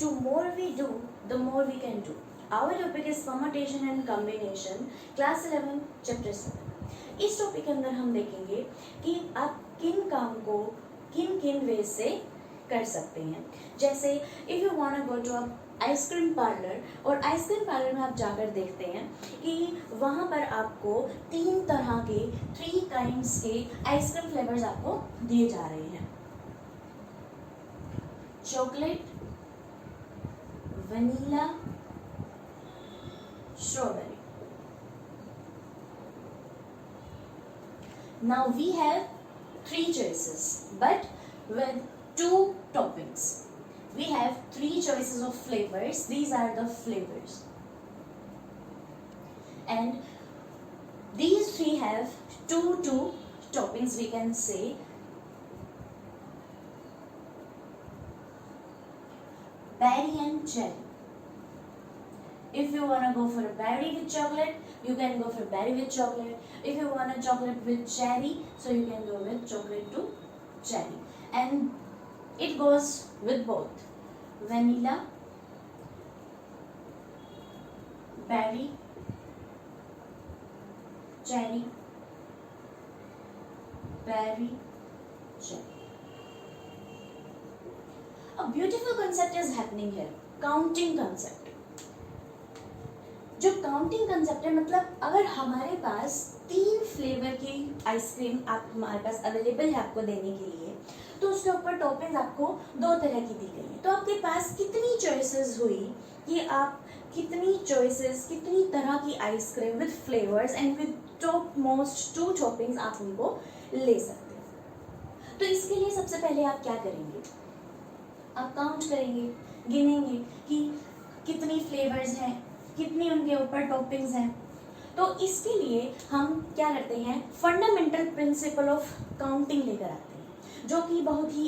to more we do, the more we can do. Our topic is permutation and combination, class 11 chapter 7. इस topic के अंदर हम देखेंगे कि आप किन काम को किन किन वे से कर सकते हैं. जैसे if you want to go to a ice cream parlour, और आइसक्रीम पार्लर में आप जाकर देखते हैं कि वहाँ पर आपको 3 तरह के 3 काइंड्स के आइसक्रीम फ्लेवर्स आपको दिए जा रहे हैं. Chocolate, vanilla, strawberry. Now we have 3 choices, but with 2 toppings. We have 3 choices of flavors. These are the flavors, and these 3 have two toppings. We can say berry and cherry. If you wanna go for a berry with chocolate, you can go for berry with chocolate. If you want a chocolate with cherry, so you can go with chocolate to cherry. And it goes with both vanilla, berry, cherry, berry, cherry. A beautiful concept is happening here. Counting concept. जो counting concept है, मतलब अगर हमारे पास 3 flavour की ice cream आप हमारे पास available है आपको देने के लिए, तो उसके ऊपर टॉपिंग्स आपको 2 तरह की दी गई है. तो आपके पास कितनी चॉइसेस हुई कि आप कितनी तरह की ice cream with flavours and with top most 2 toppings आप उनको ले सकते हैं. तो इसके लिए सबसे पहले आप क्या करेंगे, आप काउंट करेंगे, गिनेंगे कि कितनी फ्लेवर्स हैं, कितनी उनके ऊपर टॉपिंग्स हैं. तो इसके लिए हम क्या करते हैं, फंडामेंटल प्रिंसिपल ऑफ काउंटिंग लेकर आते हैं, जो कि बहुत ही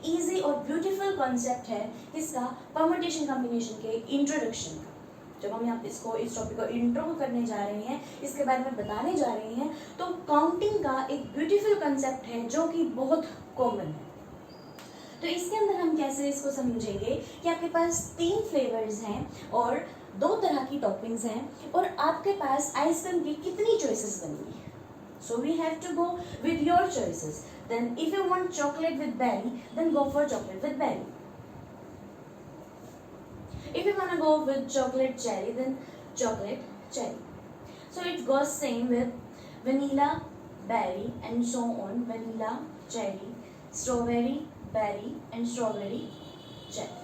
इजी और ब्यूटीफुल कॉन्सेप्ट है इसका, परम्यूटेशन कॉम्बिनेशन के इंट्रोडक्शन का. जब हम यहाँ इस टॉपिक को इंट्रो करने जा रहे हैं, इसके बारे में बताने जा रहे हैं, तो काउंटिंग का एक ब्यूटीफुल कॉन्सेप्ट है जो कि बहुत कॉमन है. तो इसके अंदर हम कैसे इसको समझेंगे कि आपके पास 3 फ्लेवर्स हैं और 2 तरह की टॉपिंग्स हैं, और आपके पास आइसक्रीम की कितनी चॉइसेस बनेंगी. So we have to go with your choices. Then if you want chocolate with berry, then go for chocolate with berry. If you want to go with chocolate cherry, then chocolate cherry. So it goes same with vanilla, berry and so on. Vanilla, cherry, strawberry, berry and strawberry, cherry.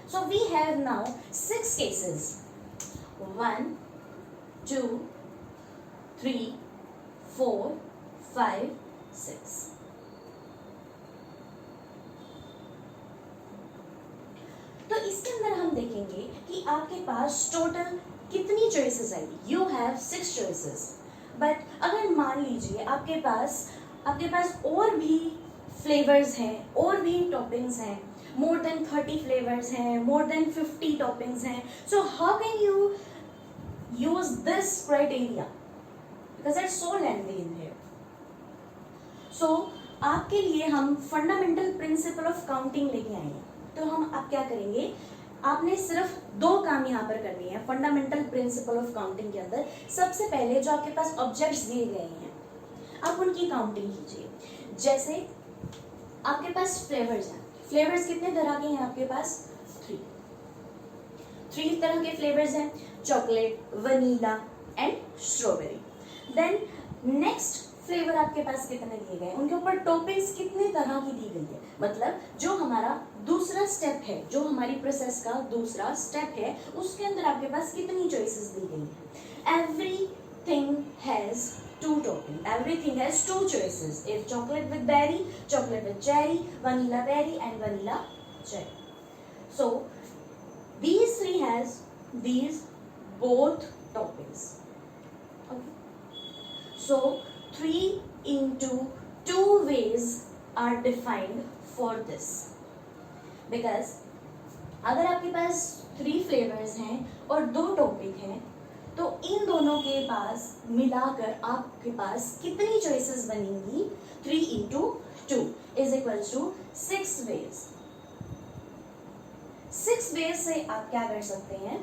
So we have now 6 cases. 1, 2, 3, 4, 5, 6. तो इसके अंदर हम देखेंगे कि आपके पास total कितनी choices आएगी. You have 6 choices, but अगर मान लीजिए आपके पास और भी फ्लेवर्स हैं, और भी टॉपिंग्स हैं, more than 30 flavors हैं, more than 50 toppings हैं, so how can you use this criteria, because it's so lengthy in here. So आपके लिए हम फंडामेंटल प्रिंसिपल ऑफ काउंटिंग लेके आए हैं. तो हम आप क्या करेंगे, आपने सिर्फ 2 काम यहाँ पर करनी है फंडामेंटल प्रिंसिपल ऑफ काउंटिंग के अंदर. सबसे पहले जो आपके पास ऑब्जेक्ट्स दिए गए हैं, आप उनकी काउंटिंग कीजिए. जैसे आपके पास फ्लेवर्स हैं, फ्लेवर्स कितने तरह के हैं आपके पास, 3 तरह के फ्लेवर्स हैं, chocolate, vanilla and strawberry. Then next flavour आपके पास कितने दिए गए, उनके ऊपर टॉपिंग्स कितने तरह की दी गई है. मतलब जो हमारा दूसरा स्टेप है, जो हमारी प्रोसेस का दूसरा स्टेप है, उसके अंदर आपके पास कितनी चॉइसेस दी गई है. Everything has 2 toppings. Everything has 2 choices. If chocolate with berry, chocolate with cherry, vanilla berry and vanilla cherry. So these 3 has these both toppings. Okay. So 3 into 2 ways are defined for this. Because अगर आपके पास 3 flavors हैं और 2 topic हैं, तो इन दोनों के पास मिलाकर आपके पास कितनी चॉइसेस बनेंगी, 3 into 2 is equals to 6 ways. 6 इस बेस से आप क्या कर सकते हैं,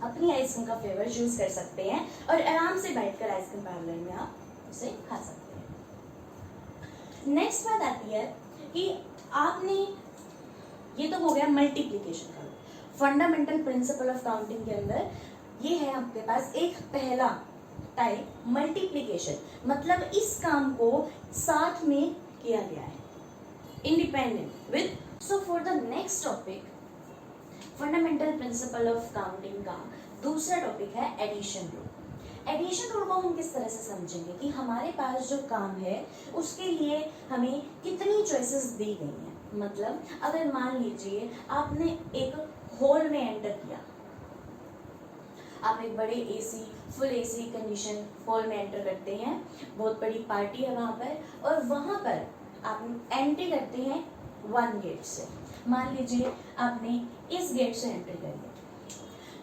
अपनी आइसक्रीम का फ्लेवर चूज कर सकते हैं और आराम से बैठकर आइसक्रीम पार्लर में आप उसे खा सकते हैं। नेक्स्ट बात आती है कि आपने, ये तो हो गया मल्टीप्लिकेशन का, फंडामेंटल प्रिंसिपल ऑफ काउंटिंग के अंदर ये है आपके पास एक पहला टाइप मल्टीप्लिकेशन, मतलब इस काम को साथ में किया गया है, independent with. So for the next topic, fundamental principle of counting का दूसरा टॉपिक है एडिशन रूल। एडिशन रूल को हम किस तरह से समझेंगे कि हमारे पास जो काम है उसके लिए हमें कितनी चॉइसेस दी गई हैं। मतलब अगर मान लीजिए आपने एक हॉल में एंटर किया, आप एक बड़े AC, full AC condition hall में एंटर करते हैं, बहुत बड़ी पार्टी है वहाँ पर, और वहाँ पर आप एंट्री करते हैं 1 गेट से। मान लीजिए आपने इस गेट से एंटर कर लिया,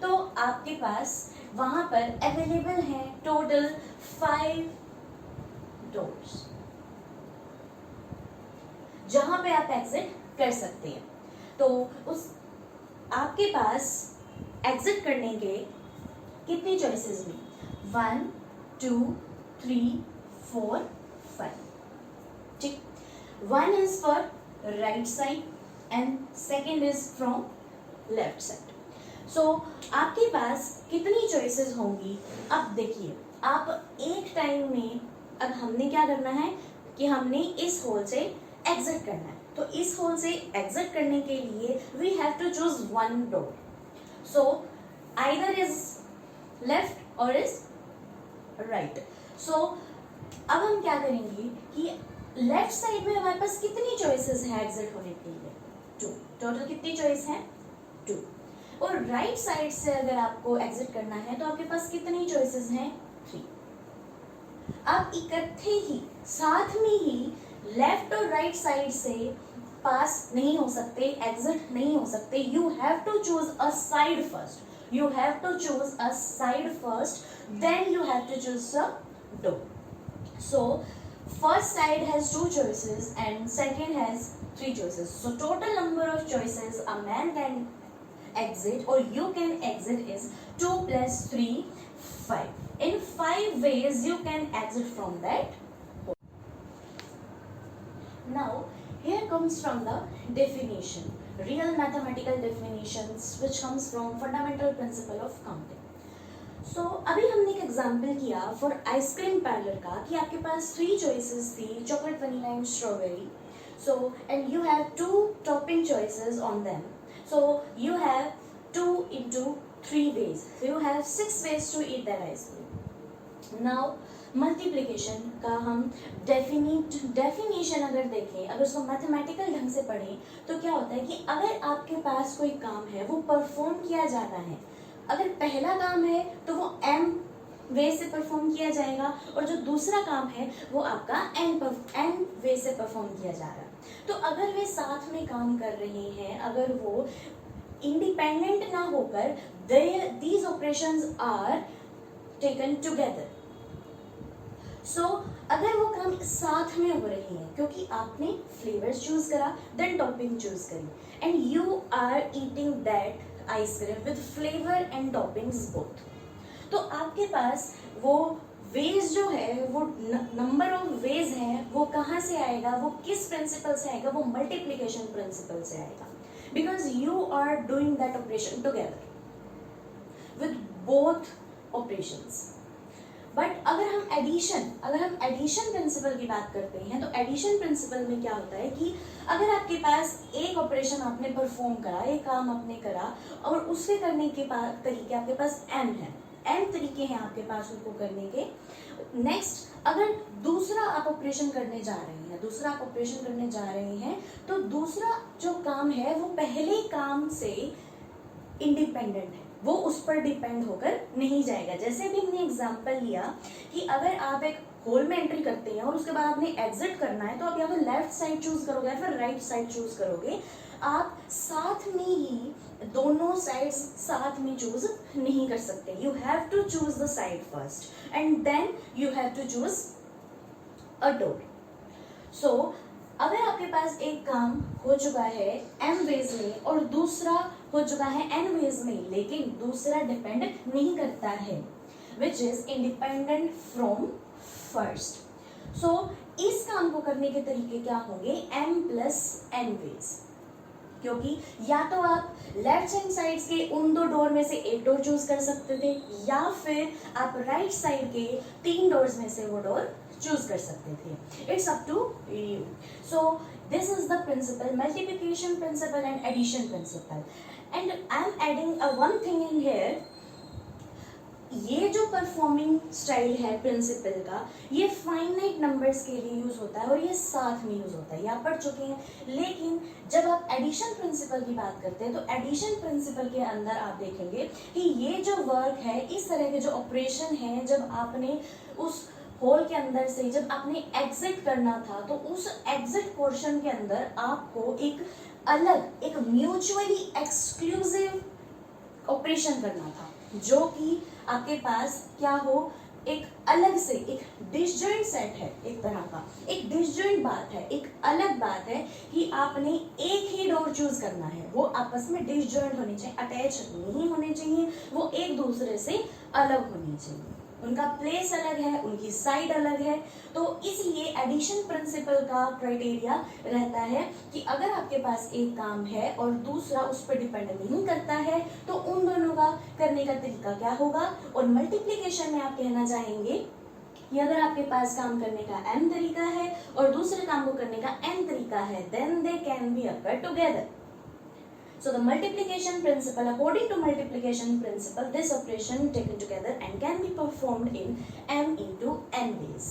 तो आपके पास वहां पर अवेलेबल है टोटल 5 डोर्स जहां पे आप एग्जिट कर सकते हैं। तो उस आपके पास एग्जिट करने के कितनी चॉइसेस हुई, 1 2 3 4 5, ठीक। 1 is for right side and second is from left side. So आपके पास कितनी चॉइसेस होंगी, अब देखिए आप एक टाइम में, अब हमने क्या करना है कि हमने इस होल से एग्जिट करना है, तो इस होल से एग्जिट करने के लिए we have to choose 1 door, so either is left और इज राइट। सो अब हम क्या करेंगे कि लेफ्ट साइड में हमारे पास कितनी चॉइसेस हैं एग्जिट होने के लिए, 2, टोटल कितनी चॉइस है 2। और राइट साइड से अगर आपको एग्जिट करना है तो आपके पास कितनी चॉइसेस हैं 3। आप इकट्ठे ही साथ में ही लेफ्ट और राइट साइड से पास नहीं हो सकते, एग्जिट नहीं हो सकते, you have to choose a side first, you have to choose a side first, then you have to choose a door. So first side has 2 choices and second has 3 choices, so total number of choices a man can exit or you can exit is 2 plus 3 5. In 5 ways you can exit from that hole. Now here comes from the definition, real mathematical definitions which comes from fundamental principle of counting. So अभी हमने एक example किया for ice cream parlour का कि आपके पास 3 choices थी, chocolate, vanilla and strawberry, so and you have 2 topping choices on them, so you have 2 into 3 ways, so you have 6 ways to eat that ice cream. Now multiplication का हम definition अगर देखें, अगर उसको मैथमेटिकल ढंग से पढ़ें तो क्या होता है कि अगर आपके पास कोई काम है वो परफॉर्म किया जाना है, अगर पहला काम है तो वो m वे से परफॉर्म किया जाएगा और जो दूसरा काम है वो आपका n वे से परफॉर्म किया जा रहा है। तो अगर वे साथ में काम कर रहे हैं, अगर वो इंडिपेंडेंट ना होकर these operations are taken together, सो अगर वो काम साथ में हो रही है क्योंकि आपने फ्लेवर्स चूज करा, देन टॉपिंग चूज करी, and you are eating that ice cream with flavour and toppings both, तो आपके पास वो वेज जो है, वो नंबर ऑफ वेज है, वो कहाँ से आएगा, वो किस प्रिंसिपल से आएगा, वो मल्टीप्लिकेशन प्रिंसिपल से आएगा, because you are doing that operation together with both operations. But अगर हम एडिशन प्रिंसिपल की बात करते हैं, तो एडिशन प्रिंसिपल में क्या होता है कि अगर आपके पास एक ऑपरेशन आपने परफॉर्म करा, एक काम आपने करा और उसके करने के तरीके आपके पास n तरीके हैं आपके पास उनको करने के। नेक्स्ट अगर दूसरा आप ऑपरेशन करने जा रहे हैं तो दूसरा जो काम है वो पहले काम से इंडिपेंडेंट है, वो उस पर डिपेंड होकर नहीं जाएगा। जैसे भी हमने एग्जांपल लिया कि अगर आप एक होल में एंट्री करते हैं और उसके बाद आपने एग्जिट करना है तो आप या तो लेफ्ट साइड चूज करोगे या फिर राइट साइड चूज करोगे, आप साथ में ही दोनों साइड्स साथ में चूज नहीं कर सकते। You have to choose the side first and then you have to choose a door. So अगर आपके पास एक काम हो चुका है m वेज में और दूसरा हो चुका है n वेज में, लेकिन दूसरा डिपेंड नहीं करता है, which is independent from first. So इस काम को करने के तरीके क्या होंगे, m प्लस n वेज, क्योंकि या तो आप लेफ्ट हैंड साइड के उन दो डोर में से एक डोर चूज कर सकते थे, या फिर आप राइट साइड के 3 डोर्स में से वो डोर चूज कर सकते थे। It's up to you. So this is the principle, multiplication principle and addition principle. And I am adding one thing in here, ये जो परफॉर्मिंग स्टाइल है प्रिंसिपल का, ये फाइनाइट नंबर्स के लिए यूज होता है और ये साथ में यूज होता है, ये आप पढ़ चुके हैं। लेकिन जब आप एडिशन प्रिंसिपल की बात करते हैं तो एडिशन प्रिंसिपल के अंदर आप देखेंगे कि ये जो वर्क है, इस तरह के जो ऑपरेशन है, जब आपने उस होल के अंदर से जब आपने एग्जिट करना था, तो उस एग्जिट पोर्शन के अंदर आपको एक अलग, एक म्यूचुअली एक्सक्लूसिव ऑपरेशन करना था, जो कि आपके पास क्या हो, एक अलग से एक डिसजॉइंट सेट है, एक तरह का एक डिसजॉइंट बात है, एक अलग बात है कि आपने एक ही डोर चूज करना है, वो आपस में डिसजॉइंट होनी चाहिए, अटैच नहीं होने चाहिए, वो एक दूसरे से अलग होनी चाहिए, उनका प्लेस अलग है, उनकी साइड अलग है। तो इसलिए एडिशन प्रिंसिपल का क्राइटेरिया रहता है कि अगर आपके पास एक काम है और दूसरा उस पर डिपेंड नहीं करता है, तो उन दोनों का करने का तरीका क्या होगा। और मल्टीप्लिकेशन में आप कहना चाहेंगे कि अगर आपके पास काम करने का m तरीका है और दूसरे काम को करने का n तरीका है, then they can be occur together. So the multiplication principle, according to multiplication principle, this operation taken together and can be performed in m into n ways.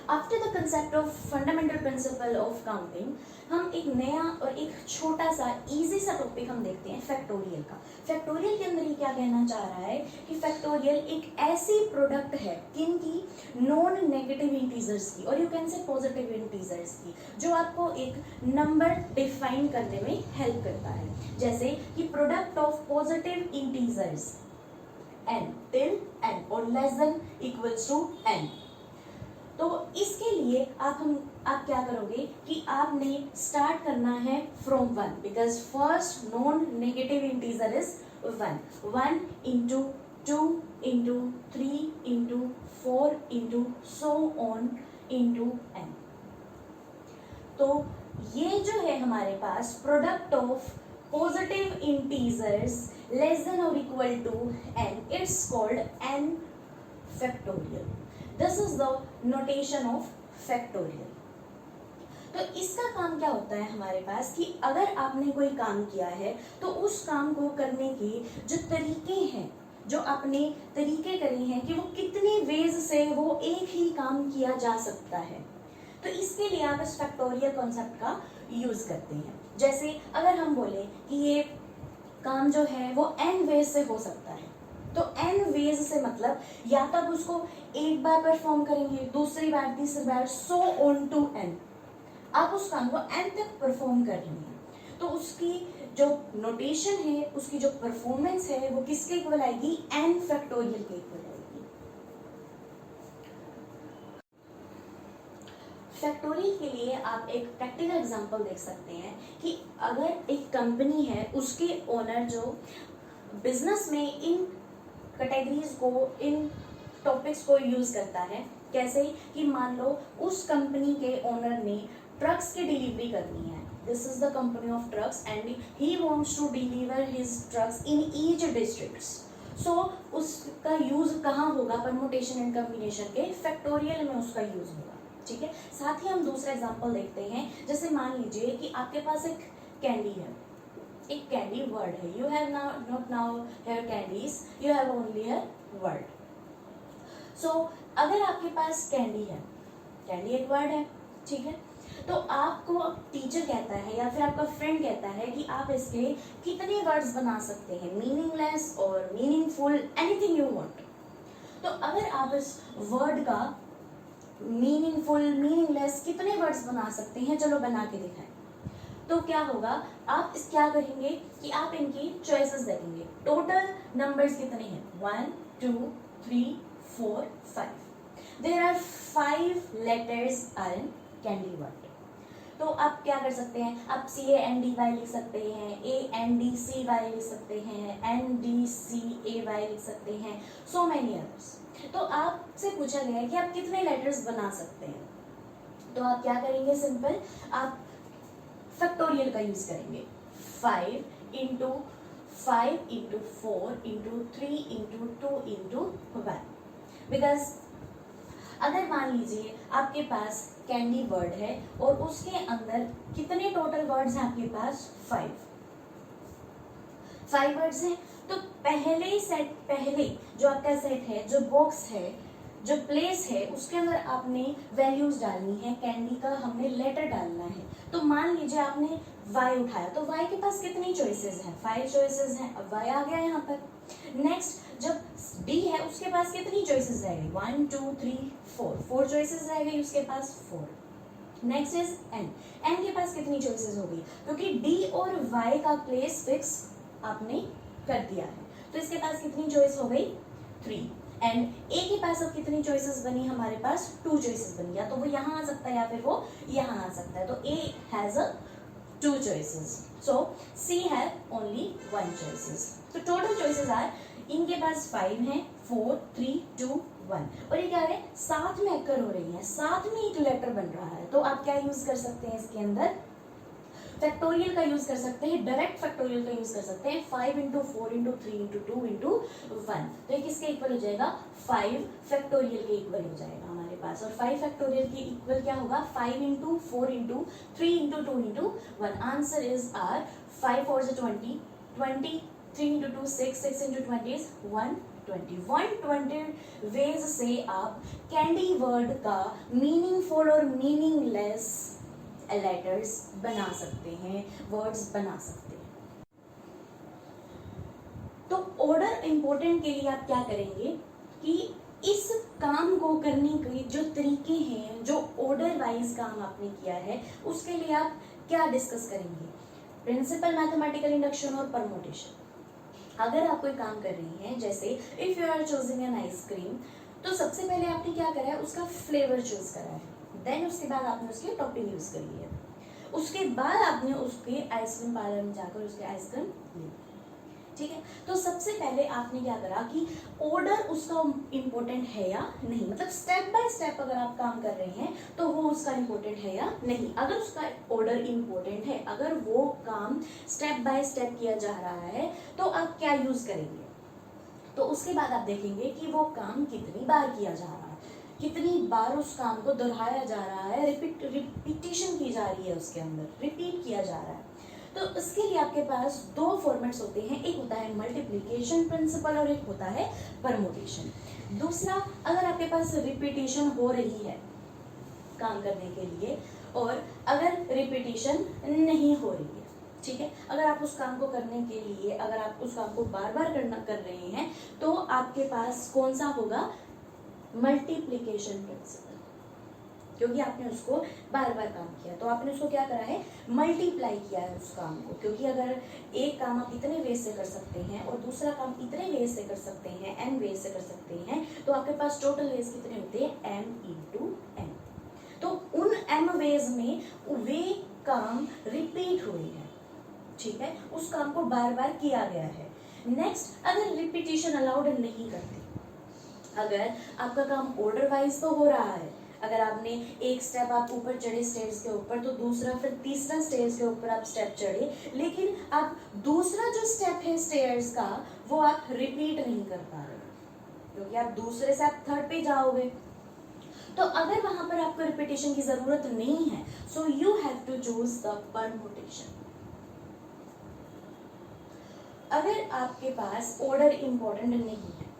After the concept of fundamental principle of counting, हम एक नया और एक छोटा सा easy सा topic हम देखते हैं फैक्टोरियल का। फैक्टोरियल के अंदर ये क्या कहना चाह रहा है कि फैक्टोरियल एक ऐसी प्रोडक्ट है किनकी, नॉन नेगेटिव इंटीजर्स की, और you can say positive integers की, जो आपको एक नंबर डिफाइन करने में हेल्प करता है। जैसे कि product of positive integers n till n और less than equals to n। तो इसके लिए आप क्या करोगे कि आपने स्टार्ट करना है from 1, because first non negative integer is 1। 1 into 2 into 3 into 4 into so on into n। तो ये जो है हमारे पास product of positive integers less than और equal to n, it's called n factorial. This is the notation of factorial. तो इसका काम क्या होता है हमारे पास कि अगर आपने कोई काम किया है तो उस काम को करने के जो तरीके हैं, जो आपने तरीके करे हैं कि वो कितने वेज से वो एक ही काम किया जा सकता है, तो इसके लिए आप इस फैक्टोरियल कॉन्सेप्ट का यूज करते हैं। जैसे अगर हम बोले कि ये काम जो है वो n वेज से हो सकता है, तो n वेज से मतलब या तो आप उसको एक बार परफॉर्म करेंगे, दूसरी बार, तीसरी बार, सो ऑन टू n, आप उस काम को n तक परफॉर्म कर रहे हैं। तो उसकी जो नोटेशन है, उसकी जो परफॉर्मेंस है, वो किसके इक्वल आएगी, n फैक्टोरियल के इक्वल आएगी। फैक्टोरियल के लिए आप एक प्रैक्टिकल एग्जांपल देख सकते हैं कि अगर एक कंपनी है, उसके ओनर जो बिजनेस में इन कैटेगरीज को, इन टॉपिक्स को यूज करता है, कैसे कि मान लो उस कंपनी के ओनर ने ट्रक्स की डिलीवरी करनी है, this is the company of trucks and he wants to deliver his trucks in each districts. So उसका यूज कहाँ होगा, परमुटेशन एंड कॉम्बिनेशन के फैक्टोरियल में उसका यूज होगा। ठीक है, साथ ही हम दूसरा एग्जांपल देखते हैं। जैसे मान लीजिए कि आपके पास एक कैंडी है, एक कैंडी वर्ड है, you have not now here candies, you have only here word. So अगर आपके पास कैंडी है, कैंडी एक वर्ड है, ठीक है, तो आपको टीचर कहता है या फिर आपका फ्रेंड कहता है कि आप इसके कितने वर्ड्स बना सकते हैं, मीनिंगलेस और मीनिंगफुल, एनीथिंग यू वांट। तो अगर आप इस वर्ड का मीनिंगफुल, मीनिंगलेस कितने वर्ड्स बना सकते हैं, चलो बना के दिखाएं। तो क्या होगा, आप इस क्या करेंगे कि आप इनकी चॉइसेस देखेंगे। टोटल नंबर्स कितने हैं, 1 2 3 4 5। There are 5 letters are in candy word. तो आप क्या कर सकते हैं, आप CANDY लिख सकते हैं, ANDCY लिख सकते हैं, NDCAY लिख सकते हैं, सो मैनी अदर्स। तो आपसे पूछा गया है कि आप कितने लेटर्स बना सकते हैं, तो आप क्या करेंगे, सिंपल आप फैक्टोरियल का यूज करेंगे। 5 into 5 into 4 into 3 into 2 into 1। Because अगर मान लीजिए आपके पास कैंडी वर्ड है और उसके अंदर कितने टोटल वर्ड्स हैं आपके पास, 5 वर्ड्स हैं, तो पहले जो आपका सेट है, जो बॉक्स है, जो प्लेस है, उसके अंदर आपने वैल्यूज डालनी है, कैंडी का हमने लेटर डालना है। तो मान लीजिए आपने y उठाया, तो y के पास कितनी चॉइसेस हैं, 5 चॉइसेस हैं, अब y आ गया यहाँ पर। नेक्स्ट जब d है, उसके पास कितनी चॉइसेस रह गई, 1 2 3 4 चॉइसेस रह गई उसके पास, 4। नेक्स्ट इज n के पास कितनी चॉइसेस हो गई, क्योंकि d और y का प्लेस फिक्स आपने कर दिया है, तो इसके पास कितनी चॉइस हो गई, 3। एंड ए के पास अब कितनी चॉइसेस बनी, हमारे पास 2 चॉइसेस बनी, या तो वो यहाँ आ सकता है या फिर वो यहाँ आ सकता है, तो A has 2 choices, so C have only 1 choices. तो टोटल चॉइसेस आर, इनके पास 5 है, 4 3 2 1, और ये क्या है, साथ में अकर हो रही है, साथ में एक लेटर बन रहा है, तो आप क्या यूज कर सकते हैं इसके अंदर, फैक्टोरियल का यूज कर सकते हैं, डायरेक्ट फैक्टोरियल का यूज कर सकते हैं, 5 इंटू 4 इंटू 3 इंटू 2 इंटू 1, तो ये किसके इक्वल हो जाएगा, 5 फैक्टोरियल के इक्वल हो जाएगा हमारे पास, और 5 फैक्टोरियल के इक्वल क्या होगा, 5 into 4 into 3 into 2 into 1। Answer is R 5 4 से 20, 20 3 इंटू 2 6, 6 इंटू 20 इज 120। 120 वेज से आप कैंडी वर्ड का मीनिंगफुल और मीनिंगलेस लेटर्स बना सकते हैं, वर्ड्स बना सकते हैं। तो ऑर्डर इंपॉर्टेंट के लिए आप क्या करेंगे कि इस काम को करने के जो तरीके हैं, जो ऑर्डर वाइज काम आपने किया है, उसके लिए आप क्या डिस्कस करेंगे, प्रिंसिपल, मैथमेटिकल इंडक्शन और परमुटेशन। अगर आप कोई काम कर रही हैं, जैसे if you are choosing an ice cream, तो सबसे पहले आपने क्या करा है, उसका फ्लेवर चूज करा है, देन उसके बाद आपने उसकी टॉपिंग यूज करी है, उसके बाद आपने उसके आइसक्रीम पार्लर में जाकर उसके आइसक्रीम ली, ठीक है। तो सबसे पहले आपने क्या करा कि ऑर्डर उसका इम्पोर्टेंट है या नहीं, मतलब स्टेप बाय स्टेप अगर आप काम कर रहे हैं तो वो उसका इम्पोर्टेंट है या नहीं। अगर उसका ऑर्डर इम्पोर्टेंट है, अगर वो काम स्टेप बाय स्टेप किया जा रहा है, तो आप क्या यूज करेंगे, तो उसके बाद आप देखेंगे कि वो काम कितनी बार किया जा रहा है, कितनी बार उस काम को दोहराया जा रहा है, रिपीटेशन की जा रही है, उसके अंदर रिपीट किया जा रहा है। तो इसके लिए आपके पास 2 फॉर्मेट्स होते हैं, एक होता है मल्टीप्लिकेशन प्रिंसिपल और एक होता है परमुटेशन। दूसरा, अगर आपके पास रिपीटेशन हो रही है काम करने के लिए, और अगर रिपीटेशन नहीं हो रही है, ठीक है, अगर आप उस काम को करने के लिए, अगर आप उस काम को बार बार कर रहे हैं, तो आपके पास कौन सा होगा, मल्टीप्लिकेशन प्रिंसिपल, क्योंकि आपने उसको बार बार काम किया, तो आपने उसको क्या करा है, मल्टीप्लाई किया है उस काम को। क्योंकि अगर एक काम आप इतने वेज से कर सकते हैं और दूसरा काम इतने वेज से कर सकते हैं, n वेज से कर सकते हैं, तो आपके पास टोटल वेज कितने होते हैं, m इंटू n। तो उन m वेज में वे काम रिपीट हुए हैं, ठीक है, उस काम को बार बार किया गया है। नेक्स्ट, अगर रिपीटेशन अलाउड नहीं करते, अगर आपका काम ऑर्डर वाइज तो हो रहा है, अगर आपने एक स्टेप आप ऊपर चढ़े स्टेयर्स के ऊपर, तो दूसरा फिर तीसरा स्टेयर्स के ऊपर आप स्टेप चढ़े, लेकिन आप दूसरा जो स्टेप है स्टेयर्स का, वो आप रिपीट नहीं कर पा रहे, क्योंकि आप दूसरे से आप थर्ड पे जाओगे। तो अगर वहां पर आपको रिपीटेशन की जरूरत नहीं है, so you have to choose the permutation. अगर आपके पास ऑर्डर इंपॉर्टेंट नहीं है,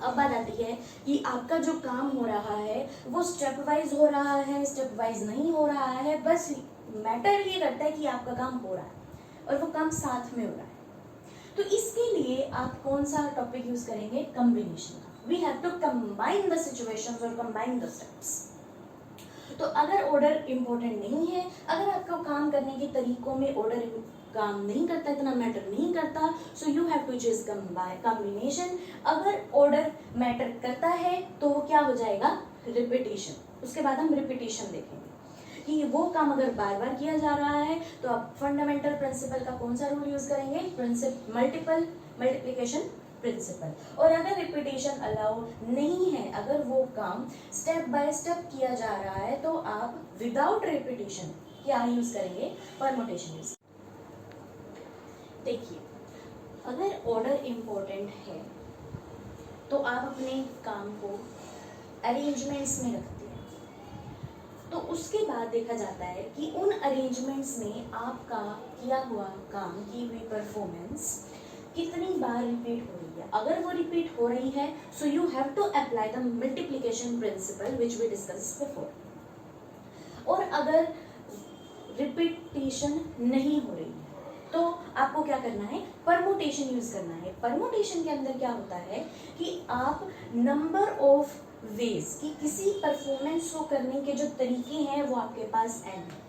अब बात आती है कि आपका जो काम हो रहा है वो स्टेप वाइज हो रहा है, स्टेप वाइज नहीं हो रहा है, बस मैटर ये करता है कि आपका काम हो रहा है और वो काम साथ में हो रहा है। तो इसके लिए आप कौन सा टॉपिक यूज करेंगे, कॉम्बिनेशन का। We have to combine the situations और कंबाइन द स्टेप्स। तो अगर ऑर्डर इंपॉर्टेंट नहीं है, अगर आपका काम करने के तरीकों में ऑर्डर काम नहीं करता, इतना मैटर नहीं करता, so you have to choose combination. अगर ऑर्डर मैटर करता है तो वो क्या हो जाएगा, रिपीटेशन। उसके बाद हम रिपीटेशन देखेंगे। कि वो काम अगर बार बार किया जा रहा है तो आप फंडामेंटल प्रिंसिपल का कौन सा रूल यूज करेंगे, मल्टीप्लिकेशन प्रिंसिपल। और अगर रिपीटेशन अलाउ नहीं है, अगर वो काम स्टेप बाय स्टेप किया जा रहा है, तो आप विदाउट रिपीटेशन क्या यूज करेंगे, परमुटेशन यूज। देखिए, अगर ऑर्डर इम्पोर्टेंट है तो आप अपने काम को अरेंजमेंट्स में रखते हैं, तो उसके बाद देखा जाता है कि उन अरेंजमेंट्स में आपका किया हुआ काम, की हुई परफॉर्मेंस कितनी बार रिपीट हो रही है। अगर वो रिपीट हो रही है, so you have to apply the multiplication principle which we discuss before. और अगर रिपीटेशन नहीं हो रही है तो आपको क्या करना है, परमुटेशन यूज करना है। परमुटेशन के अंदर क्या होता है कि आप नंबर ऑफ वेज कि किसी परफॉर्मेंस को करने के जो तरीके हैं वो आपके पास n है,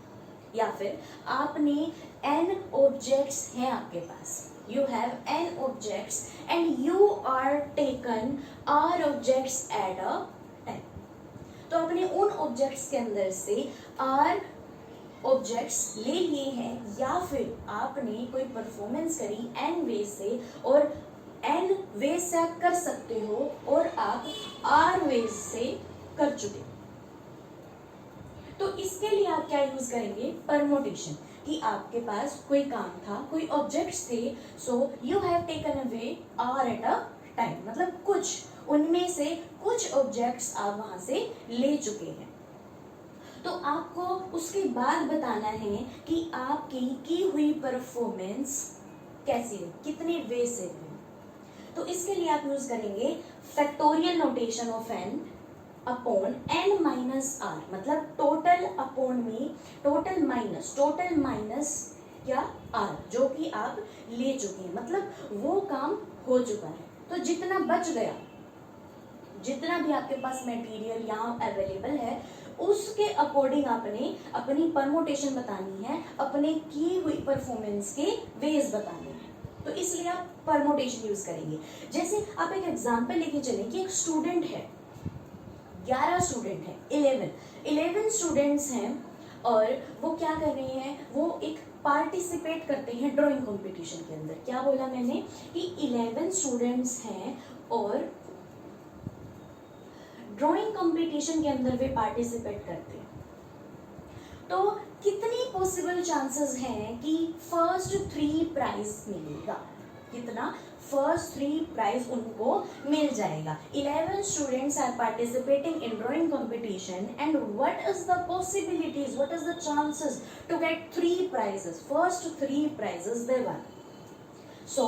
या फिर आपने n ऑब्जेक्ट्स हैं आपके पास, you have n objects and you are taken r objects at a time। तो आपने उन ऑब्जेक्ट्स के अंदर से r ऑब्जेक्ट्स ले लिए हैं, या फिर आपने कोई परफॉर्मेंस करी n वे से, और n वे से आप कर सकते हो और आप r वे से कर चुके। तो इसके लिए आप क्या यूज करेंगे, परमुटेशन, कि आपके पास कोई काम था, कोई ऑब्जेक्ट्स थे, सो you have taken away r eight a time, मतलब कुछ उनमें से कुछ ऑब्जेक्ट्स आप वहां से ले चुके हैं। तो आपको उसके बाद बताना है कि आपकी की हुई परफॉर्मेंस कैसी है, कितने वे से है। तो इसके लिए आप यूज करेंगे factorial notation of n upon n minus r, मतलब टोटल अपॉन में टोटल माइनस क्या r, जो कि आप ले चुके हैं, मतलब वो काम हो चुका है। तो जितना बच गया, जितना भी आपके पास मटेरियल यहाँ अवेलेबल है, उसके अकॉर्डिंग आपने अपनी परमुटेशन बतानी है, अपने की हुई परफॉर्मेंस के वेज बताने हैं। तो इसलिए आप परमुटेशन यूज करेंगे। जैसे आप एक एग्जांपल लेके चलें कि एक स्टूडेंट है, 11 स्टूडेंट है, 11 स्टूडेंट्स हैं, और वो क्या कर रहे हैं, वो एक पार्टिसिपेट करते हैं ड्राइंग कंपटीशन के अंदर। क्या बोला मैंने कि 11 स्टूडेंट्स हैं और ड्राइंग कंपटीशन के अंदर वे पार्टिसिपेट करते हैं। तो कितनी पॉसिबल चांसेस हैं कि फर्स्ट 3 प्राइज मिलेगा, कितना, फर्स्ट 3 प्राइज उनको मिल जाएगा। 11 students are participating in drawing competition and what is the possibilities, what is the chances to get 3 prizes, first 3 prizes they won. So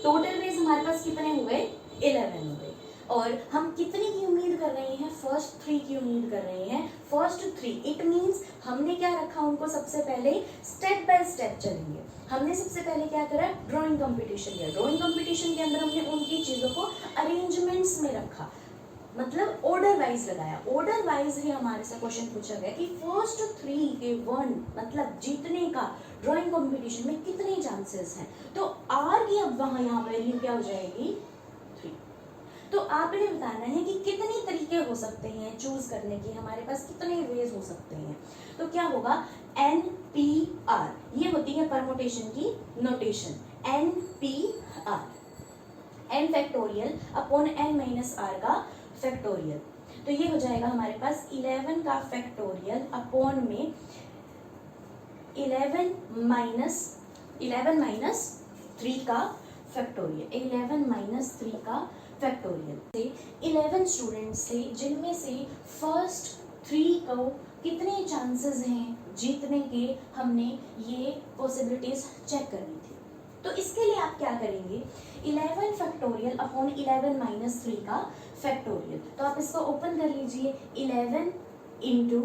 total ways हमारे पास कितने हुए, 11 हुए, और हम कितने की उम्मीद कर रहे हैं, फर्स्ट 3 की उम्मीद कर रहे हैं, फर्स्ट 3। इट मींस हमने क्या रखा उनको, सबसे पहले स्टेप बाय स्टेप चलेंगे। हमने सबसे पहले क्या करा, ड्राइंग कंपटीशन लिया। ड्राइंग कंपटीशन के अंदर हमने उनकी चीजों को अरेंजमेंट्स में रखा, मतलब ऑर्डर वाइज लगाया। ऑर्डर वाइज ही हमारे से क्वेश्चन पूछा गया कि फर्स्ट 3 के 1, मतलब जीतने का ड्राइंग कंपटीशन में कितने चांसेस हैं। तो आर की अब वहां यहाँ वैल्यू क्या हो जाएगी, 3। तो आपने बताना है कि कितने तरीके हो सकते हैं चूज करने के, हमारे पास कितने वेज हो सकते हैं। तो क्या होगा, NPR, ये होती है परमुटेशन की notation, NPR, n factorial upon n minus r का फैक्टोरियल। तो ये हो जाएगा हमारे पास 11 का फैक्टोरियल अपॉन में 11 माइनस 3 का फैक्टोरियल, 11 माइनस 3 का फैक्टोरियल से 11 स्टूडेंट्स से, जिनमें से फर्स्ट 3 को कितने चांसेस हैं जीतने के, हमने ये पॉसिबिलिटीज चेक करनी थी। तो इसके लिए आप क्या करेंगे, 11 फैक्टोरियल अपॉन 11 माइनस 3 का फैक्टोरियल। तो आप इसको ओपन कर लीजिए, 11 into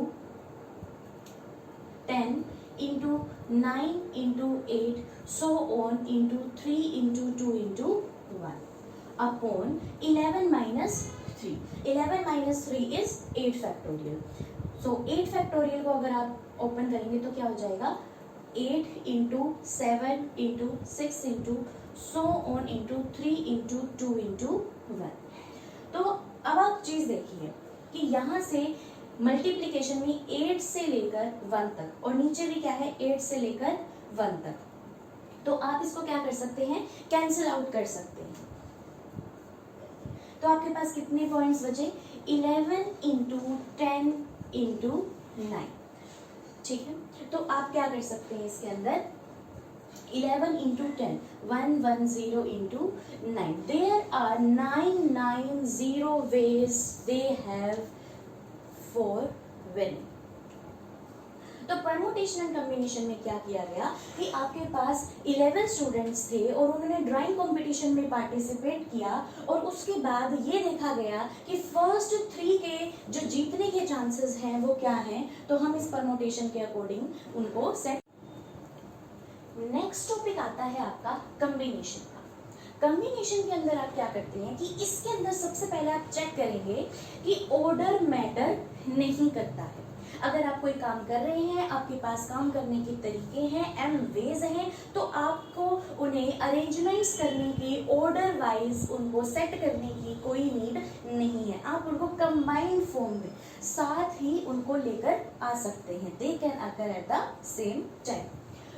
10 into 9 into 8 so on into 3 into 2 into 1 upon 11 minus 3। 11 minus 3 is 8 factorial. So 8 factorial को अगर आप ओपन करेंगे तो क्या हो जाएगा, 8 into 7 into 6 into so on into 3 into 2 into 1। तो अब आप चीज देखिए कि यहाँ से मल्टीप्लीकेशन में 8 से लेकर 1 तक, और नीचे भी क्या है 8 से लेकर 1 तक। तो आप इसको क्या कर सकते हैं, कैंसिल आउट कर सकते हैं। तो आपके पास कितने पॉइंट्स बचे, 11 इंटू 10 इंटू 9, ठीक है। तो आप क्या कर सकते हैं इसके अंदर, 11 into 10, 110 into 9, there are 990 ways they have for winning। तो परमुटेशन एंड कॉम्बिनेशन में क्या किया गया कि आपके पास 11 स्टूडेंट्स थे और उन्होंने ड्राइंग कंपटीशन में पार्टिसिपेट किया, और उसके बाद ये देखा गया कि फर्स्ट 3 के जो जीतने के चांसेस हैं वो क्या हैं, तो हम इस परमुटेशन के अकॉर्डिंग उनको सेट। नेक्स्ट टॉपिक आता है आपका कॉम्बिनेशन का। कॉम्बिनेशन के अंदर आप क्या करते हैं कि इसके अंदर सबसे पहले आप चेक करेंगे कि ऑर्डर मैटर नहीं करता है। अगर आप कोई काम कर रहे हैं, आपके पास काम करने के तरीके हैं, एम वेज हैं, तो आपको उन्हें अरेंजमेंट्स करने की, ऑर्डर वाइज उनको सेट करने की कोई नीड नहीं है। आप उनको कंबाइंड फॉर्म में साथ ही उनको लेकर आ सकते हैं, they can occur at the same time.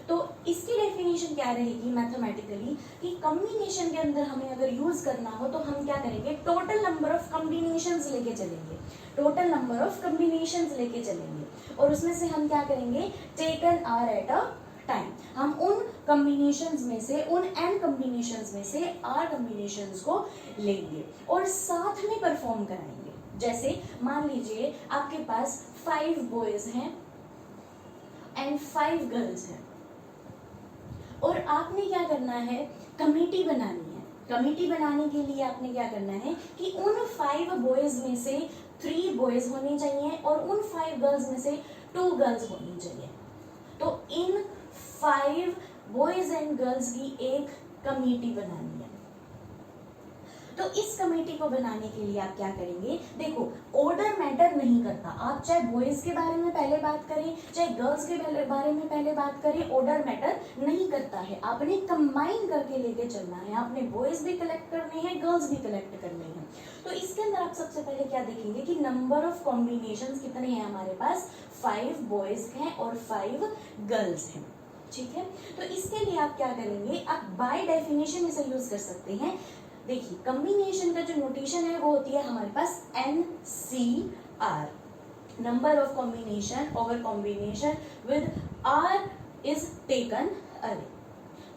तो इसकी डेफिनेशन क्या रहेगी मैथमेटिकली कि कॉम्बिनेशन के अंदर हमें अगर यूज करना हो तो हम क्या करेंगे, टोटल नंबर ऑफ कॉम्बिनेशंस लेके चलेंगे, टोटल नंबर ऑफ कॉम्बिनेशंस लेके चलेंगे, और उसमें से हम क्या करेंगे, taken r at a time. हम उन कॉम्बिनेशंस में से, उन n कॉम्बिनेशंस में से r कॉम्बिनेशंस को लेंगे और साथ में परफॉर्म कराएंगे। जैसे मान लीजिए आपके पास 5 बॉयज हैं एंड 5 गर्ल्स हैं, और आपने क्या करना है, कमेटी बनानी है। कमेटी बनाने के लिए आपने क्या करना है कि उन 5 बॉयज में से 3 बॉयज होने चाहिए और उन 5 गर्ल्स में से 2 गर्ल्स होनी चाहिए। तो इन 5 बॉयज एंड गर्ल्स की एक कमेटी बनानी है। तो इस कमेटी को बनाने के लिए आप क्या करेंगे, देखो ऑर्डर मैटर नहीं करता। आप चाहे बॉयज के बारे में पहले बात करें, चाहे गर्ल्स के बारे में पहले बात करें, ऑर्डर मैटर नहीं करता है। आपने कंबाइन करके लेके चलना है, आपने बॉयज भी कलेक्ट करने हैं, गर्ल्स भी कलेक्ट करने हैं। तो इसके अंदर आप सबसे पहले क्या देखेंगे कि नंबर ऑफ कॉम्बिनेशंस कितने हैं हमारे पास, 5 बॉयज हैं और 5 गर्ल्स हैं, ठीक है। तो इसके लिए आप क्या करेंगे, आप बाय डेफिनेशन इसे यूज कर सकते हैं। देखिए कॉम्बिनेशन का जो नोटेशन है वो होती है हमारे पास NCR, number of combination over combination with R is taken away.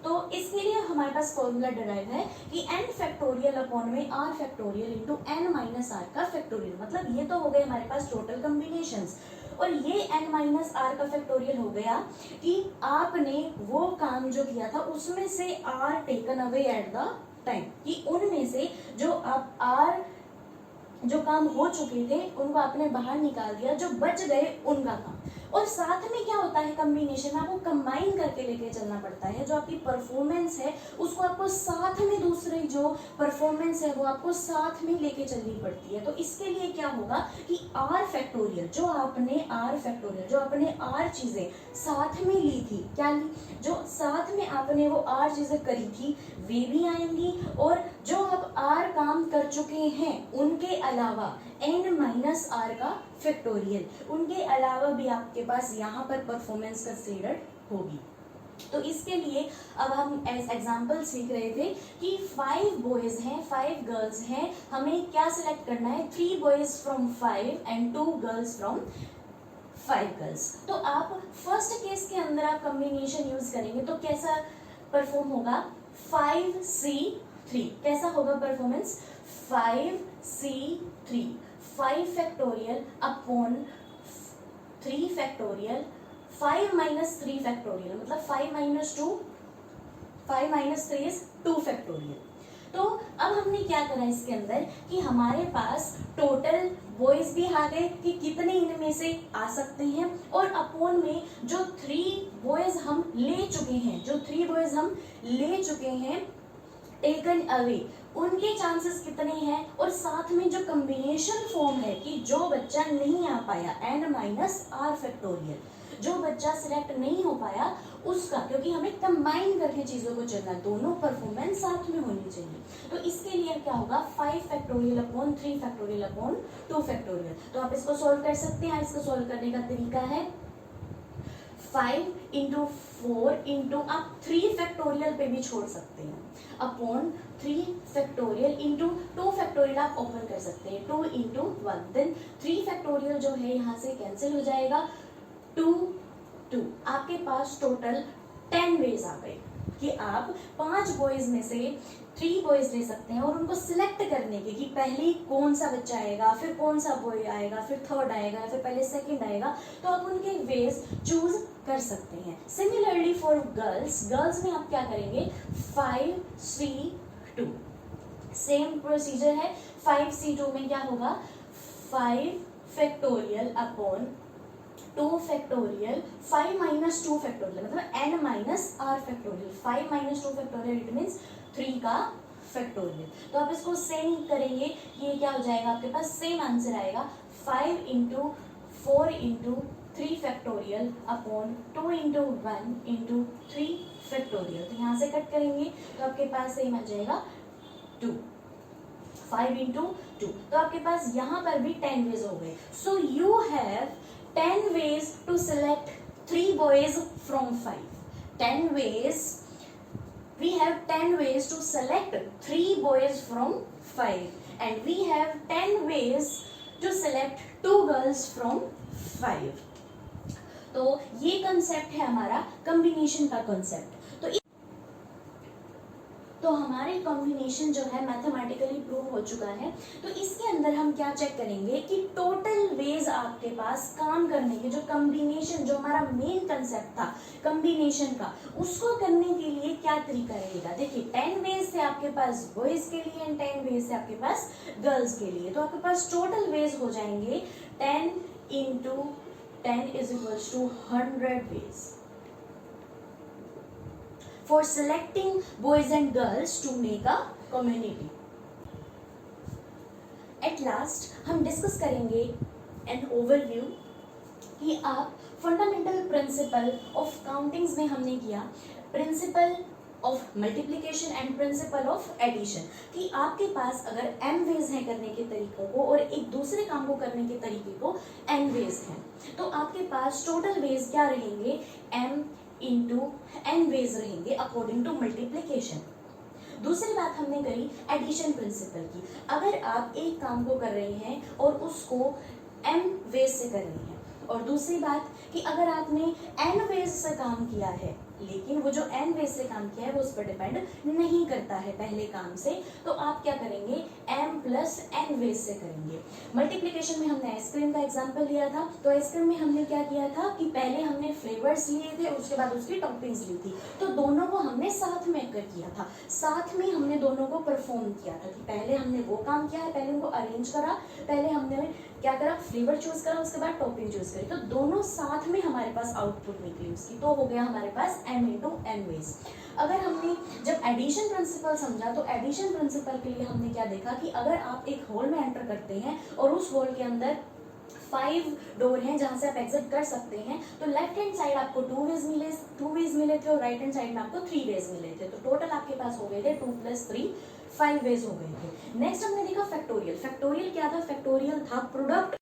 तो इसके लिए हमारे पास फॉर्मूला डिराइव है कि n फैक्टोरियल अपॉन में R factorial into n minus R का फैक्टोरियल। मतलब ये तो हो गए हमारे पास टोटल कॉम्बिनेशंस, और ये n माइनस R का फैक्टोरियल हो गया कि आपने वो काम जो किया था उसमें से R taken away at the time, कि उनमें से जो आप R जो काम हो चुके थे उनको आपने बाहर निकाल दिया, जो बच गए उनका काम। और साथ में क्या होता है कॉम्बिनेशन, आपको कंबाइन करके लेके चलना पड़ता है। जो आपकी परफॉर्मेंस है उसको आपको साथ में, दूसरी जो परफॉर्मेंस है वो आपको साथ में लेके चलनी पड़ती है। तो इसके लिए क्या होगा कि R फैक्टोरियल, जो आपने R फैक्टोरियल, जो आपने R चीजें साथ में ली थी, क्या ली, जो साथ में आपने वो R चीजें करी थी वे भी आएंगी, और जो आप R काम कर चुके हैं उनके अलावा n माइनस R का फैक्टोरियल, उनके अलावा भी आपके पास यहाँ पर परफॉर्मेंस कंसीडर्ड होगी। तो इसके लिए अब हम एज एग्जाम्पल सीख रहे थे कि 5 बॉयज हैं, 5 गर्ल्स हैं, हमें क्या सिलेक्ट करना है, 3 boys from 5 and 2 girls from 5 girls. तो आप फर्स्ट केस के अंदर आप कॉम्बिनेशन यूज करेंगे तो कैसा परफॉर्म होगा, 5C3, कैसा होगा performance, 5C3, 5 factorial upon 3 factorial, 5 minus 3 factorial, मतलब 5 माइनस 2, 5 माइनस 3 इज 2 फैक्टोरियल। तो अब हमने क्या करा इसके अंदर कि हमारे पास टोटल बॉयज भी आ गए कि कितने इनमें से आ सकते हैं, और अपॉन में जो 3 बॉयज हम ले चुके हैं, जो 3 बॉयज हम ले चुके हैं टेकन अवे, उनके चांसेस कितने हैं, और साथ में जो कॉम्बिनेशन फॉर्म है कि जो बच्चा नहीं आ पाया n माइनस R फैक्टोरियल, जो बच्चा सिलेक्ट नहीं हो पाया उसका, क्योंकि हमें कंबाइन करके चीजों को चलना, दोनों परफॉर्मेंस साथ में होनी चाहिए। तो इसके लिए क्या होगा, 5 factorial upon 3 factorial upon 2 factorial. तो आप इसको सॉल्व कर सकते हैं। इसको सॉल्व करने का तरीका है 5 इंटू 4 इंटू, आप 3 फैक्टोरियल पे भी छोड़ सकते हैं, अपॉन 3 फैक्टोरियल इंटू 2 फैक्टोरियल आप ओपन कर सकते हैं, 2 इंटू 1, देन 3 फैक्टोरियल जो है यहाँ से कैंसिल हो जाएगा, 2 2। आपके पास टोटल 10 वेज आ गए कि आप 5 बॉयज में से 3 बॉयज ले सकते हैं और उनको सिलेक्ट करने के कि पहले कौन सा बच्चा आएगा, फिर कौन सा बॉय आएगा, फिर थर्ड आएगा, फिर पहले सेकंड आएगा, तो आप उनके वेज चूज कर सकते हैं। सिमिलरली फॉर गर्ल्स में आप क्या करेंगे, 5C2, सेम प्रोसीजर है। 5C2 में क्या होगा, 5 factorial upon 2 factorial, 5 minus 2 factorial मतलब n minus r factorial, 5 minus 2 factorial it means 3 का फैक्टोरियल। तो आप इसको सेम करेंगे, ये क्या हो जाएगा, आपके पास सेम आंसर आएगा, 5 into 4 into 3 factorial upon 2 into 1 into 3 factorial. तो यहाँ से कट करेंगे तो आपके पास सेम आ जाएगा 2, 5 इंटू 2। तो आपके पास यहाँ पर भी 10 वेज हो गए। सो you have 10 ways to select 3 boys from 5. 10 ways. We have 10 ways to select 3 boys from 5. And we have 10 ways to select 2 girls from 5. तो ये कंसेप्ट है हमारा कॉम्बिनेशन का कंसेप्ट। तो हमारे कॉम्बिनेशन जो है मैथमेटिकली प्रूव हो चुका है। तो इसके अंदर हम क्या चेक करेंगे कि टोटल वेज आपके पास काम करने के, जो कॉम्बिनेशन, जो हमारा मेन कंसेप्ट था कॉम्बिनेशन का, उसको करने के लिए क्या तरीका रहेगा। देखिए 10 वेज थे आपके पास बॉयज के लिए एंड 10 वेज थे आपके पास गर्ल्स के लिए। तो आपके पास टोटल वेज हो जाएंगे 10 into 10 is equals to 100 ways for selecting boys and girls to make a community. At last हम डिस्कस करेंगे an overview कि आप फंडामेंटल प्रिंसिपल ऑफ काउंटिंग्स में हमने किया, principle of multiplication and principle of addition, कि आपके पास अगर m वेज है करने के तरीकों को और एक दूसरे काम को करने के तरीके को n वेज है, तो आपके पास टोटल वेज क्या रहेंगे, m इंटू n वेज रहेंगे अकॉर्डिंग टू मल्टीप्लीकेशन। दूसरी बात हमने करी एडिशन प्रिंसिपल की, अगर आप एक काम को कर रहे हैं और उसको m वेज से कर रहे हैं, और दूसरी बात कि अगर आपने n वेज से काम किया है लेकिन वो जो n वेज से काम किया है वो उस पर डिपेंड नहीं करता है पहले काम से, तो आप क्या करेंगे m प्लस n वेज से करेंगे। मल्टीप्लिकेशन में हमने आइसक्रीम का एग्जांपल लिया था, तो आइसक्रीम में हमने क्या किया था कि पहले हमने फ्लेवर्स लिए थे, उसके बाद उसकी टॉपिंग्स ली थी, तो दोनों को हमने साथ में कर किया था, साथ में हमने दोनों को परफॉर्म किया था कि पहले हमने वो काम किया है, पहले उनको अरेंज करा, पहले हमने क्या करा, फ्लेवर चूज करा, उसके बाद टॉपिंग चूज करी, तो दोनों साथ में हमारे पास आउटपुट निकली उसकी, तो हो गया हमारे पास m इंटू n वेज। अगर हमने जब एडिशन प्रिंसिपल समझा, तो एडिशन प्रिंसिपल के लिए हमने क्या देखा कि अगर आप एक होल में एंटर करते हैं और उस होल के अंदर 5 डोर हैं जहां से आप एग्जिट कर सकते हैं, तो लेफ्ट हैंड साइड आपको 2 वेज मिले थे और राइट हैंड साइड में आपको 3 वेज मिले थे, तो टोटल आपके पास हो गए थे 2 + 3 5 वेज हो गए थे। नेक्स्ट हमने देखा फैक्टोरियल। फैक्टोरियल क्या था, फैक्टोरियल था प्रोडक्ट।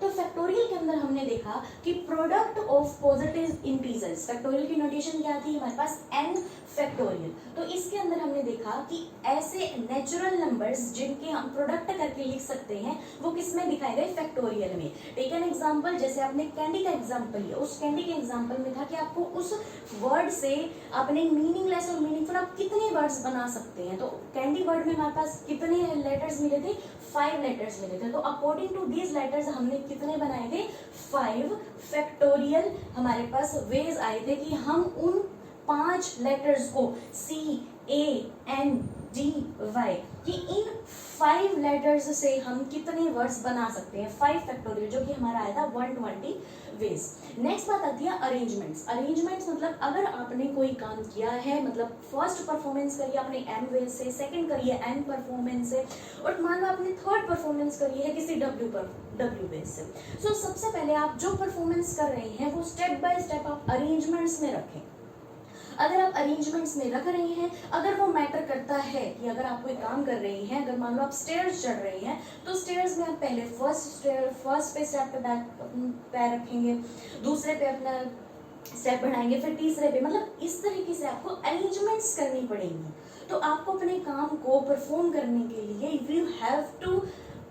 तो फैक्टोरियल के अंदर हमने देखा कि product of positive integers, factorial की नोटेशन क्या थी हमारे पास n फैक्टोरियल। तो इसके अंदर हमने देखा कि ऐसे नेचुरल नंबर्स जिनके हम प्रोडक्ट करके लिख सकते हैं वो किस में दिखाए गए, फैक्टोरियल में। टेक एन एग्जांपल, जैसे आपने कैंडी का एग्जांपल लिया, उस कैंडी के एग्जांपल में था कि आपको उस वर्ड से अपने मीनिंगलेस और मीनिंगफुल आप कितने वर्ड्स बना सकते हैं। तो कैंडी वर्ड में हमारे पास कितने लेटर्स मिले थे, 5 लेटर्स मिले थे, तो अकॉर्डिंग टू दीज लेटर्स हमने कितने बनाए थे, 5 फैक्टोरियल हमारे पास वेज आए थे कि हम उन 5 लेटर्स को C ANDY, कि इन 5 लेटर्स से हम कितने वर्ड्स बना सकते हैं, 5 फैक्टोरियल, जो कि हमारा आया था 120 वेज। नेक्स्ट बात आती है अरेंजमेंट्स। अरेंजमेंट्स मतलब अगर आपने कोई काम किया है, मतलब फर्स्ट परफॉर्मेंस करी आपने M वेज से, सेकंड करी है N परफॉर्मेंस से, और मान लो आपने थर्ड परफॉर्मेंस करी है किसी W वेज से। सो सबसे पहले आप जो परफॉर्मेंस कर रहे हैं वो स्टेप बाय स्टेप आप अरेंजमेंट्स में रखें। अगर आप अरेंजमेंट्स में रख रहे हैं, अगर वो मैटर करता है कि अगर आप कोई काम कर रही हैं, अगर मान लो आप स्टेयर्स चढ़ रही हैं, तो स्टेयर्स में आप पहले फर्स्ट पे स्टेप पे पैर रखेंगे, दूसरे पे अपना स्टेप बढ़ाएंगे, फिर तीसरे पे, मतलब इस तरीके से आपको अरेंजमेंट्स करनी पड़ेंगी। तो आपको अपने काम को परफॉर्म करने के लिए you have to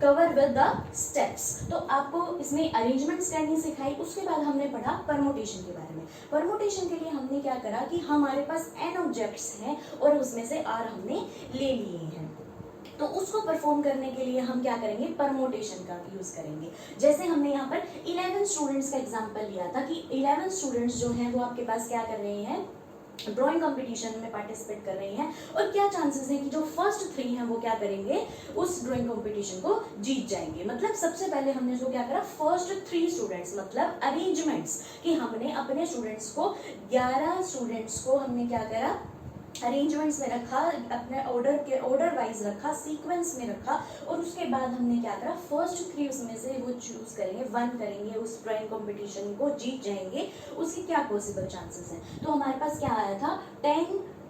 cover with the steps. तो आपको इसमें अरेंजमेंट्स करनी सिखाई। उसके बाद हमने पढ़ा परमुटेशन के बारे में। परमुटेशन के लिए हमने क्या करा कि हमारे पास n ऑब्जेक्ट्स हैं और उसमें से r हमने ले लिए हैं, तो उसको परफॉर्म करने के लिए हम क्या करेंगे, परमुटेशन का यूज करेंगे। जैसे हमने यहाँ पर 11 स्टूडेंट्स का एग्जांपल लिया था कि 11 स्टूडेंट्स जो हैं वो आपके पास क्या कर रहे हैं, ड्राइंग कंपटीशन में पार्टिसिपेट कर रही हैं, और क्या चांसेस हैं कि जो फर्स्ट 3 हैं वो क्या करेंगे, उस ड्राइंग कंपटीशन को जीत जाएंगे। मतलब सबसे पहले हमने जो क्या करा, फर्स्ट 3 स्टूडेंट्स मतलब अरेंजमेंट्स, कि हमने अपने स्टूडेंट्स को 11 स्टूडेंट्स को हमने क्या करा, अरेंजमेंट्स में रखा, अपने ऑर्डर वाइज रखा, सीक्वेंस में रखा, और उसके बाद हमने क्या करा, फर्स्ट 3 उसमें से वो चूज करेंगे, 1 करेंगे, उस ड्राइंग कंपटीशन को जीत जाएंगे। उसके क्या पॉसिबल चांसेस हैं, तो हमारे पास क्या आया था 10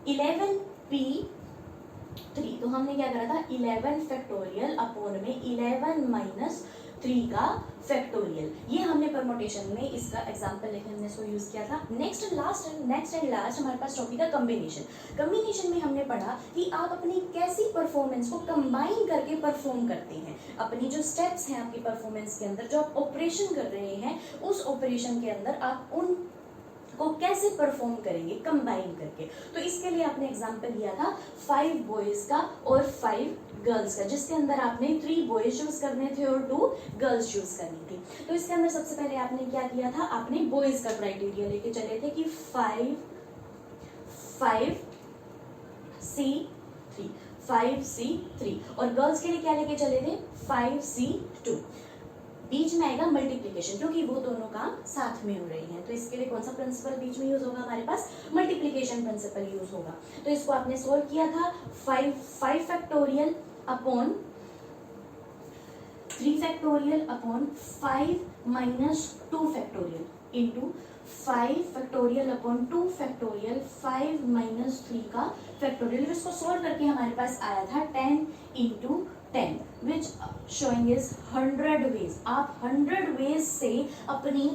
11 P3, तो हमने क्या करा था 11 फैक्टोरियल अपॉन में 11 माइनस 3 का फैक्टोरियल। ये हमने परमुटेशन में इसका एग्जांपल लेके हमने इसको यूज किया था। नेक्स्ट एंड लास्ट हमारे पास टॉपिक है कॉम्बिनेशन। कॉम्बिनेशन में हमने पढ़ा कि आप अपनी कैसी परफॉर्मेंस को कंबाइन करके परफॉर्म करते हैं। अपनी जो स्टेप्स हैं आपकी परफॉर्मेंस के अंदर, जो आप ऑपरेशन कर रहे हैं, उस ऑपरेशन के अंदर आप उन को कैसे परफॉर्म करेंगे कंबाइन करके। तो इसके लिए आपने एग्जांपल लिया था 5 बॉयज का और 5 गर्ल्स का, जिसके अंदर आपने 3 बॉयज चूज करने थे और 2 गर्ल्स चूज करनी थी। तो इसके अंदर सबसे पहले आपने क्या किया था, आपने बॉयज का क्राइटेरिया लेके चले थे कि 5C3, और गर्ल्स के लिए क्या लेके चले थे 5C2। बीच में आएगा मल्टीप्लिकेशन, क्योंकि वो दोनों काम साथ में हो रही हैं, तो इसके लिए कौन सा प्रिंसिपल बीच में यूज होगा, हमारे पास मल्टीप्लिकेशन प्रिंसिपल यूज होगा। तो इसको आपने सोल्व किया था 5 factorial upon 3 factorial upon 5 minus 2 factorial into 5 factorial upon 2 factorial 5 minus 3 का फैक्टोरियल। इसको सोल्व करके हमारे पास आया था 10 into 10 which showing is 100 ways. आप 100 वेज से अपनी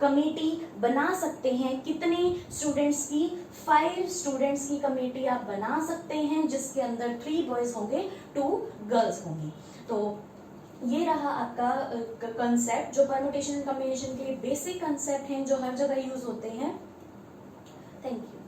कमेटी बना सकते हैं। कितने स्टूडेंट्स की, 5 स्टूडेंट्स की कमेटी आप बना सकते हैं, जिसके अंदर 3 बॉयज होंगे 2 गर्ल्स होंगी। तो ये रहा आपका कंसेप्ट, जो परमुटेशन एंड कॉम्बिनेशन के लिए बेसिक कंसेप्ट हैं, जो हर जगह यूज होते हैं। Thank you.